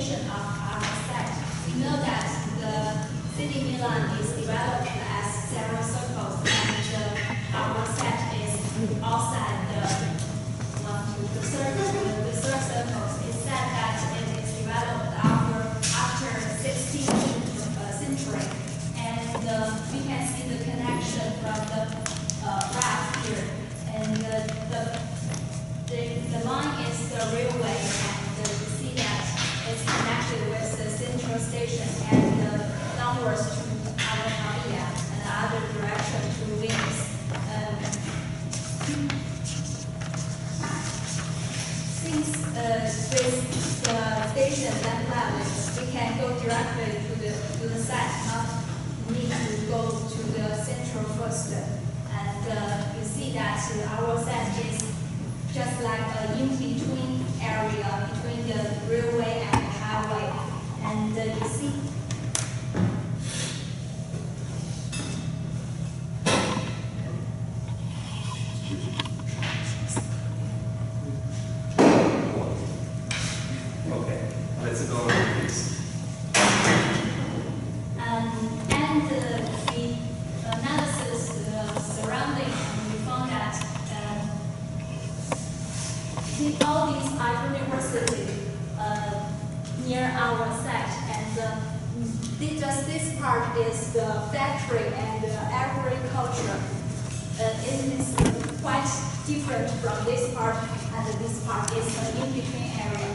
location of our site. We know that the city Milan is developed as several circles, and our site is outside the third circles. It's said that it is developed after 16th century, and we can see the connection from the graph here. And the line is the railway, and you see that it's connected with the central station and downwards to Maria and the other direction to Venice. Since with the station that left, we can go directly to the site, not need to go to the central first. And you see that our site is just like an in-between area between the railway and the highway. And you see okay, let's go on, please. And the analysis surrounding, we found that all these are universities near our site, and just this part is the factory and agriculture. It is quite different from this part, and this part is an in-between area.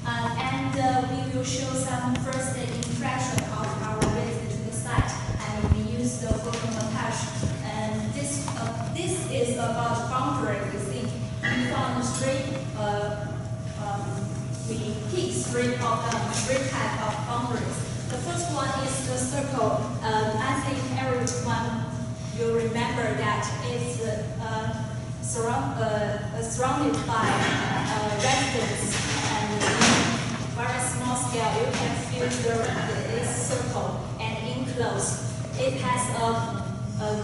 And we will show some first impression of our visit to the site, and we use the photomontage. And this is about boundary. We think we found three types of boundaries. The first one is the circle. I think everyone will remember that it's surrounded by residents, and very small scale. You can feel this circle and enclosed. It has a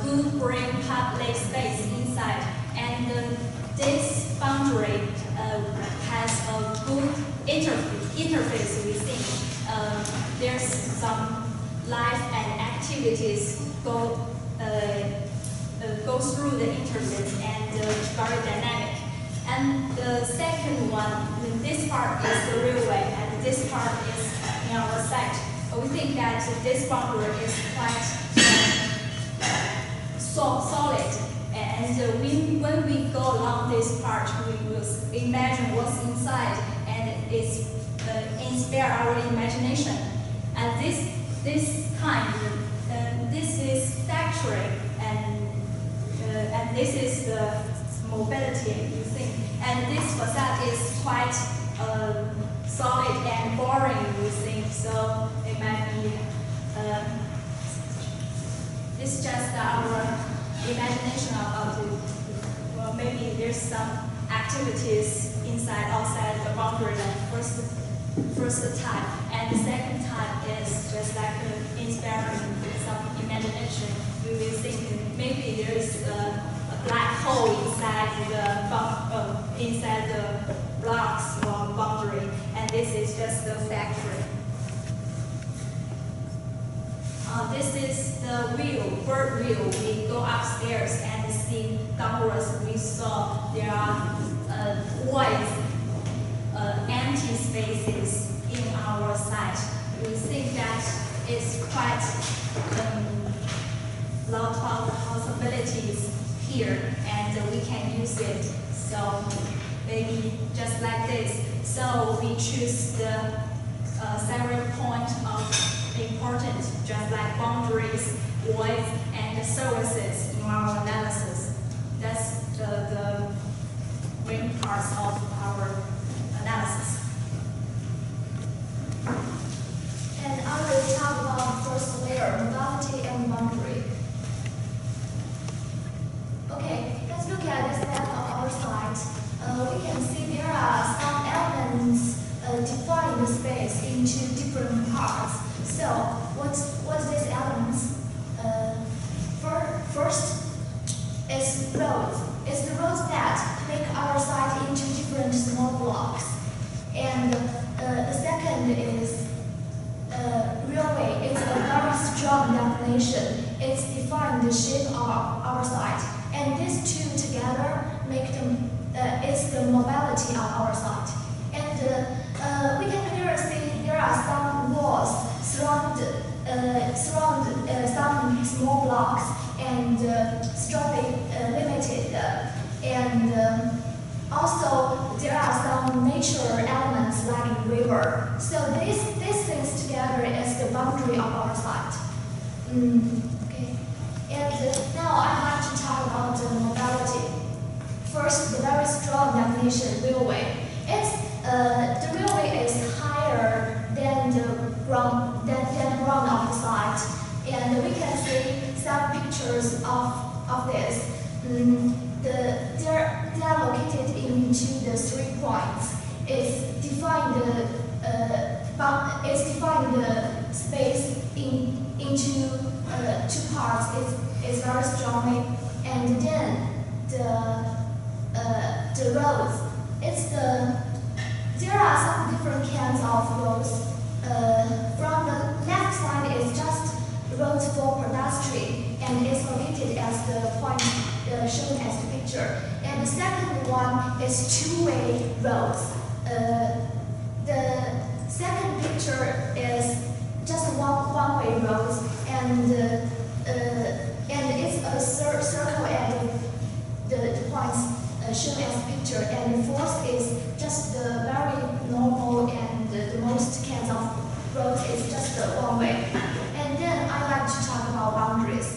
good green public space inside, and this boundary has a good interface. We think there's some life and activities go through the interface, and very dynamic. And the second one, this part is the railway, and this part is in our site. We think that this boundary is quite solid. And when we go along this part, we will imagine what's inside, and it's inspire our imagination. And this kind, this is factory, and this is the mobility, you think. And this facade is quite solid and boring, you think. So it might be it's just our imagination about it. Well, maybe there's some activities inside, outside the boundary. Like first type, and the second type is just like inspiring some imagination. We will think maybe there is a black hole inside the blocks or boundary, and this is just the factory. This is the bird view. We go upstairs and see downwards. We saw there are voids, empty spaces in our site. We think that it's quite lot of possibilities here, and we can use it. So maybe just like this. So we choose the several points of importance, just like boundaries, voids, and services in our analysis. That's the main parts of our analysis. And I will talk about first layer, modality and boundary. Okay, let's look at this map of our site. We can see there are some elements dividing the space into different parts. So, what's these elements? First is roads. It's the roads that make our site into different small blocks. And The second is railway. It's a very strong definition. It's defined the shape of our site, and these two together make them. It's the mobility of our site. And we can clearly see there are some walls surround some small blocks and strongly limited. And also there are some nature elements like a river. So these things together is the boundary of our site. Okay. And now I'd like to talk about the mobility. First, the very strong definition, railway. The railway is higher than the ground of the site, and we can see some pictures of this. They are located into the 3 points. It's defined the space into 2 parts. It's very strongly, and then the roads. There are some different kinds of roads. From the left side is just roads for pedestrian, and it's located as the point shown as the picture. And the second one is 2-way roads. The second picture is just one-way roads, and it's a circle at the points shown as picture. And the fourth is just the very normal and the most kinds of roads is just the one way. And then I like to talk about boundaries.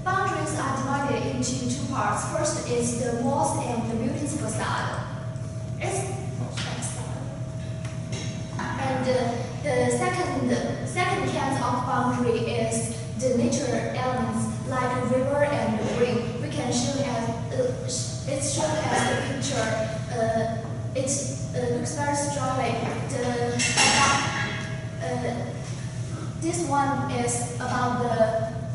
Boundaries are divided into 2 parts. First is the walls and the building's facade. And the second kind of boundary is the nature elements like a river and a ring. We can show as it's shown as the picture. It looks very strongly. This one is about the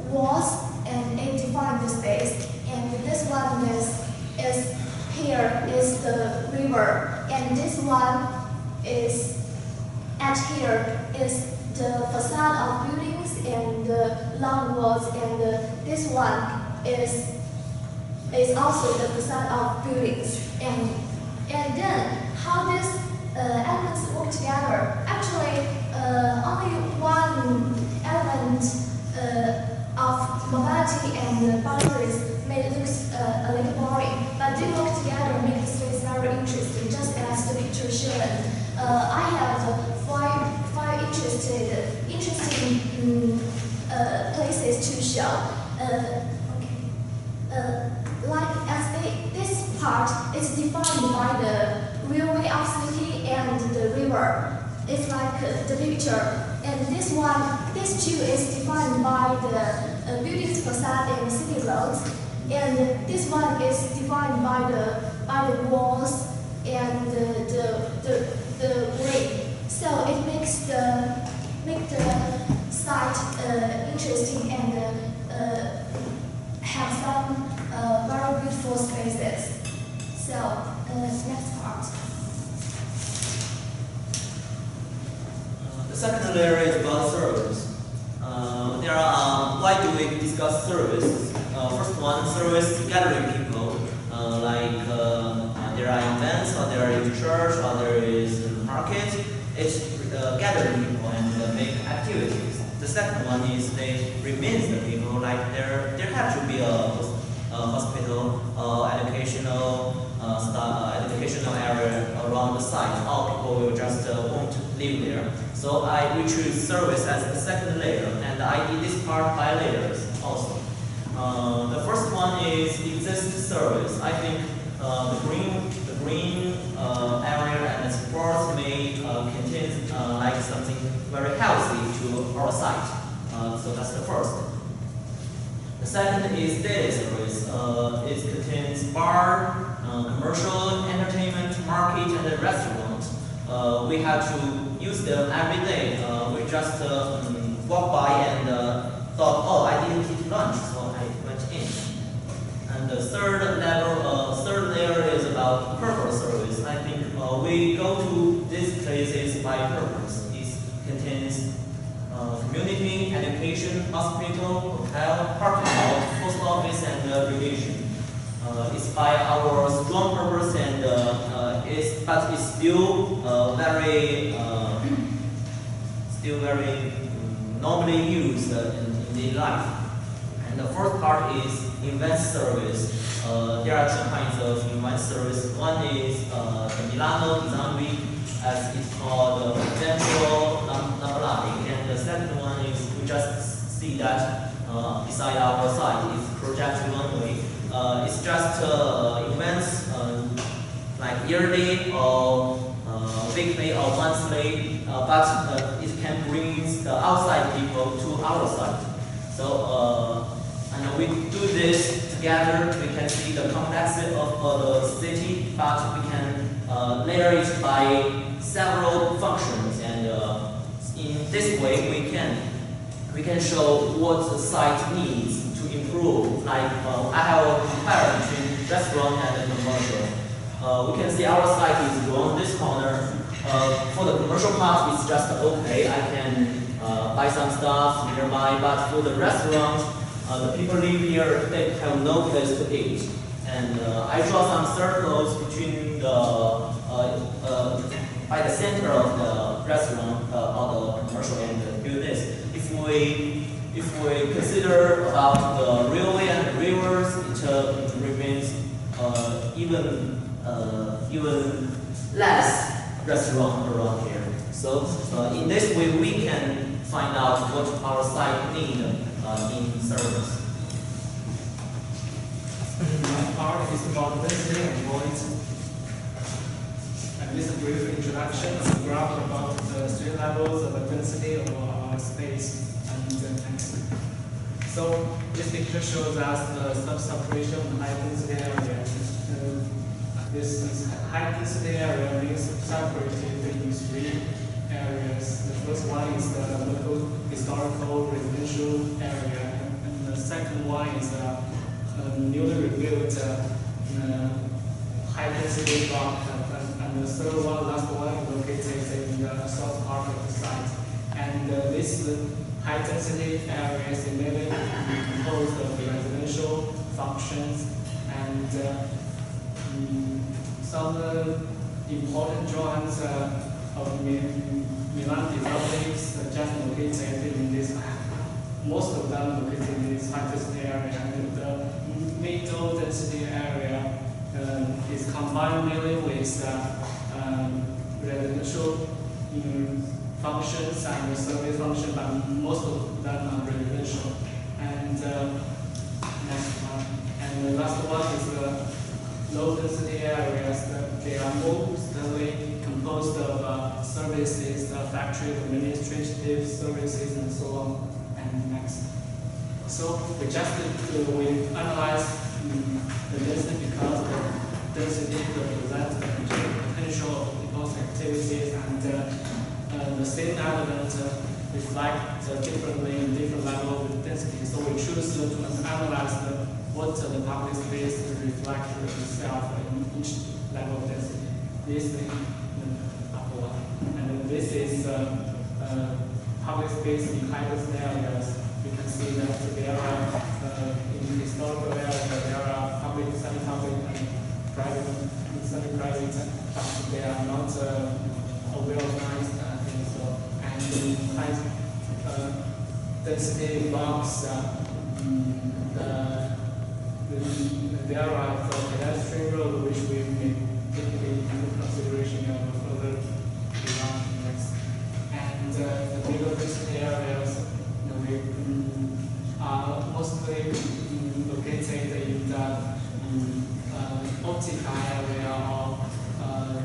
walls and it defines the space. And this one is here is the river, and this one is at here is the facade of buildings and the long walls, and this one is also the facade of buildings. And then how these elements work together? Actually, only one element of mobility and boundaries may look a little boring, but they work together and make the space very interesting, just as the picture shown. I have five interesting places to show. Like this part is defined by the railway of city and the river. It's like the picture. And this two is defined by the buildings facade and city roads. And this one is defined by the walls and the ring. So it makes the site interesting and have some very beautiful spaces. So next part. The second layer is about service. Why do we discuss service? First one, service gathering people. There are events, or there is church, or there is market. It's gathering people and make activities. The second one is they remain the people. Like there have to be a hospital, educational area around the site. All people will just want to live there. So we choose service as the second layer, and I did this part by layers also. The first one is exist service. I think the green area and the sports may contain like something very healthy to our site. So that's the first. The second is daily service. It contains bar, commercial, entertainment, market, and restaurant. We have to use them every day. We just walk by and thought, oh, I didn't eat lunch, so I went in. And the third layer is about purpose service. I think we go to this place education, hospital, hotel, parking lot, post office, and irrigation. It's by our strong purpose, and but it's still very normally used in daily life. And the fourth part is advanced service. There are two kinds of advanced service. One is the Milano Design Week, as it's called Central Lampalati, and the second one is we just see that beside our site is Project Runway. It's just events like yearly or weekly or monthly, but it can bring the outside people to our site. So, and we do this together. We can see the complexity of the city, but we can layer it by several functions, and in this way we can show what the site needs to improve. Like I have a comparison between restaurant and commercial. We can see our site is on this corner. For the commercial part, it's just okay. I can buy some stuff nearby, but for the restaurant, the people live here, they have no place to eat. And I draw some circles between the by the center of the restaurant or the commercial and do this. If we consider about the railway and the rivers, it remains even less restaurant around here. So in this way, we can find out what our site need in service. My part is about density and voids. And this is a brief introduction of the graph about the street levels of the density of our space and text. So this picture shows us the sub-separation of high density area. This is high density area means separated in three areas. The first one is the local historical residential area, and the second one is newly rebuilt high density block, and the third one, last one, is located in the south part of the site. And this high density area is mainly composed of residential functions and some important drawings of Milan developments just located in this, most of them located in this high density area. And the middle density area is combined mainly with residential functions and service functions, but most of them are residential. And next one. And the last one is the low density areas. They are mostly composed of services, factory administrative services, and so on. And next. So we analyze the density because the density represents the potential of people's activities, and the same element reflect differently in different levels of density. So we choose to analyze what the public space reflects itself in each level of density. This is the upper one. And this is public space in high density areas. You can see that there are, in historical areas, there are public, semi-public, and private, semi-private, but they are not well-organized, I think so. And in high density blocks, there are pedestrian roads which we may take into consideration of further developments. And the bigger density areas are mostly located in the optical area or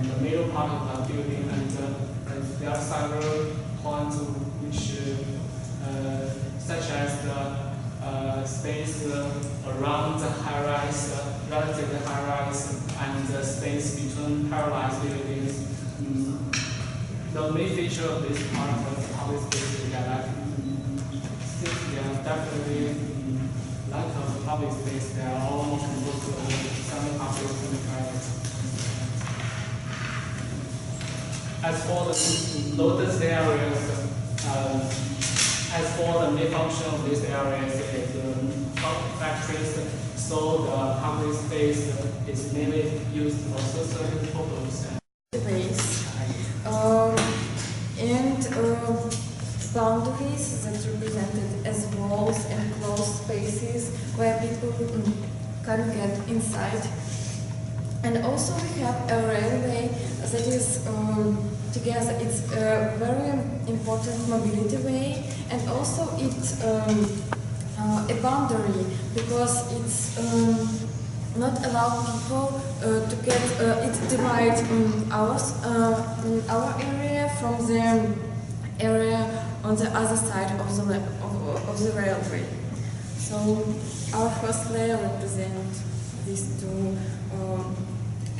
the middle part of the building, and there are several points which, such as the space around the high-rise, relatively high-rise, and the space between parallel buildings. The main feature of this part of the public space is that there are definitely lack of public space. They are all composed of semi-public and private. As for the low density areas, as for the main function of this area is factories, so the public space is mainly used for certain purposes. Space and boundaries that represented as walls and closed spaces where people can get inside. And also we have a railway that is together. It's a very important mobility way, and also it's a boundary because it's not allow people to get it divide our area from the area on the other side of the railway. So our first layer represents these two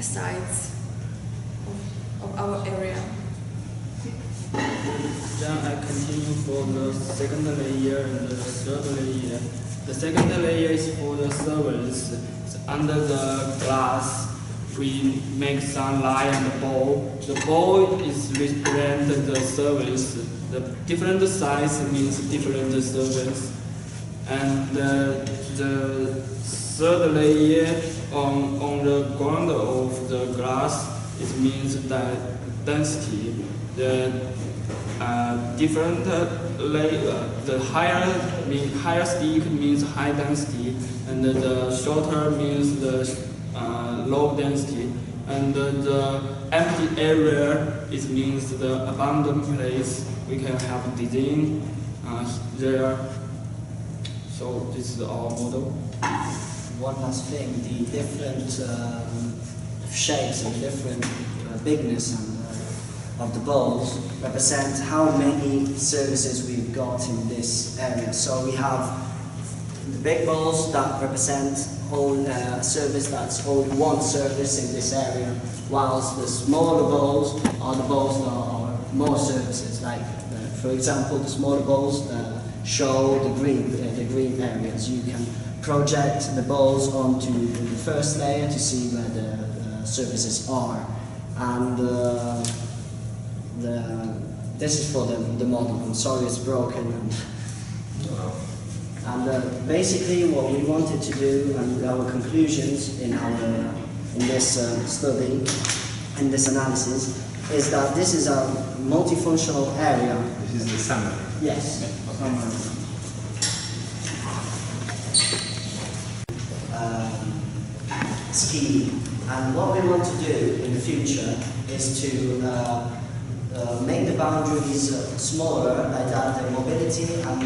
sides of our area. Then I continue for the second layer and the third layer. The second layer is for the servers. Under the glass, we make some line and ball. The ball is represent the servers. The different size means different servers. And the third layer on the ground of the glass, it means that density. The different layer, the higher stick means high density, and the shorter means the low density, and the empty area it means the abandoned place. We can have design there. So this is our model. One last thing, the different shapes and different bigness and of the balls represent how many services we've got in this area. So we have the big balls that represent all service that's only one service in this area, whilst the smaller balls are the balls that are more services. Like, for example, the smaller balls show the green areas. You can project the balls onto the first layer to see where the services are, and this is for the model. I'm sorry it's broken. And basically what we wanted to do, and our conclusions in this study, in this analysis, is that this is a multifunctional area. This is the summary. Yes. Scheme. And what we want to do in the future is to make the boundaries smaller, like that the mobility and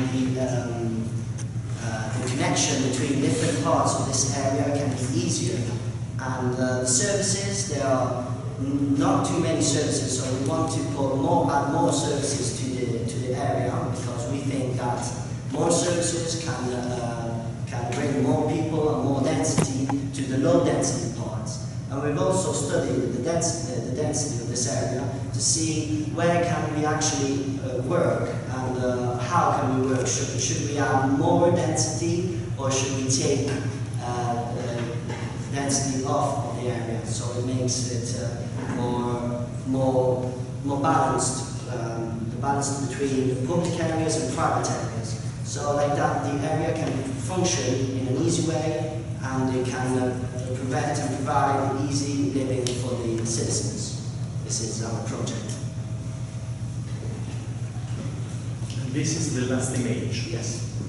the connection between different parts of this area can be easier. And the services, there are not too many services, so we want to add more services to the area, because we think that more services can bring more people and more density to the low density parts. And we've also studied the density of this area to see where can we actually work, and how can we work. Should we add more density, or should we take density off of the area, so it makes it more balanced, the balance between public areas and private areas. So like that, the area can function in an easy way, and it can prevent and provide easy living for the citizens. This is our project. And this is the last image. Yes.